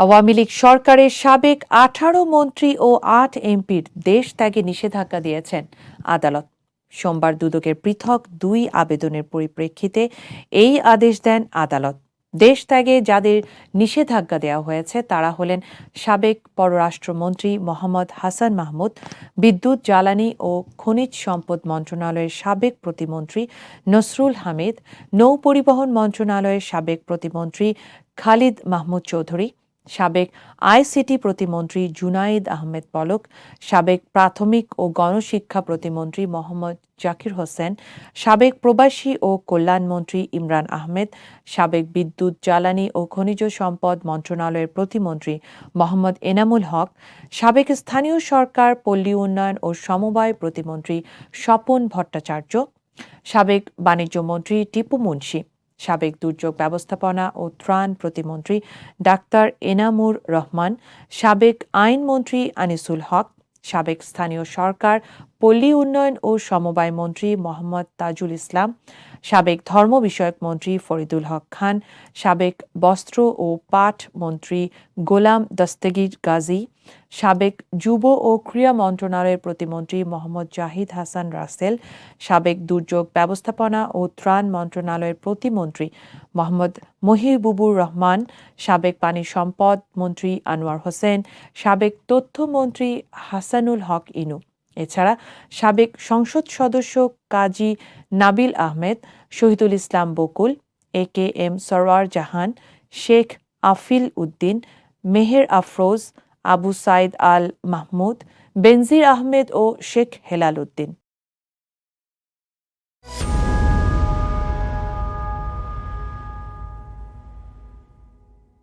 আওয়ামী লীগ সরকারের সাবেক ১৮ মন্ত্রী ও ৮ এমপির দেশ ত্যাগে নিষেধাজ্ঞা দিয়েছেন আদালত। সোমবার দুদকের পৃথক ২ আবেদনের পরিপ্রেক্ষিতে এই আদেশ দেন আদালত। দেশ ত্যাগে যাদের নিষেধাজ্ঞা দেওয়া হয়েছে তারা হলেন সাবেক পররাষ্ট্রমন্ত্রী মোহাম্মদ হাসান মাহমুদ, বিদ্যুৎ, জ্বালানি ও খনিজ সম্পদ মন্ত্রণালয়ের সাবেক প্রতিমন্ত্রী নসরুল হামিদ, নৌ পরিবহন মন্ত্রণালয়ের সাবেক প্রতিমন্ত্রী খালিদ মাহমুদ চৌধুরী, সাবেক আইসিটি প্রতিমন্ত্রী জুনাইদ আহমেদ পলক, সাবেক প্রাথমিক ও গণশিক্ষা প্রতিমন্ত্রী মোহাম্মদ জাকির হোসেন, সাবেক প্রবাসী ও কল্যাণমন্ত্রী ইমরান আহমেদ, সাবেক বিদ্যুৎ, জ্বালানি ও খনিজ সম্পদ মন্ত্রণালয়ের প্রতিমন্ত্রী মোহাম্মদ এনামুল হক, সাবেক স্থানীয় সরকার, পল্লী উন্নয়ন ও সমবায় প্রতিমন্ত্রী স্বপন ভট্টাচার্য, সাবেক বাণিজ্যমন্ত্রী টিপু মুন্সি, সাবেক দুর্যোগ ব্যবস্থাপনা ও ত্রাণ প্রতিমন্ত্রী ডাক্তার এনামুর রহমান, সাবেক আইনমন্ত্রী আনিসুল হক, সাবেক স্থানীয় সরকার, পল্লী উন্নয়ন ও সমবায় মন্ত্রী মোহাম্মদ তাজুল ইসলাম, সাবেক ধর্ম বিষয়ক মন্ত্রী ফরিদুল হক খান, সাবেক বস্ত্র ও পাট মন্ত্রী গোলাম দস্তগীর গাজী, সাবেক যুব ও ক্রীড়া মন্ত্রণালয়ের প্রতিমন্ত্রী মোহাম্মদ জাহিদ হাসান রাসেল, সাবেক দুর্যোগ ব্যবস্থাপনা ও ত্রাণ মন্ত্রণালয়ের প্রতিমন্ত্রী মোহাম্মদ মহিবুবুর রহমান, সাবেক পানি সম্পদ মন্ত্রী আনোয়ার হোসেন, সাবেক তথ্যমন্ত্রী হাসানুল হক ইনু, এছাড়া সাবেক সংসদ সদস্য কাজী নাবিল আহমেদ, শহীদুল ইসলাম বকুল, AKM সরওয়ার জাহান, শেখ আফিল উদ্দিন, মেহের আফরোজ, আবু সাইদ আল মাহমুদ, বেনজির আহমেদ ও শেখ হেলাল উদ্দিন।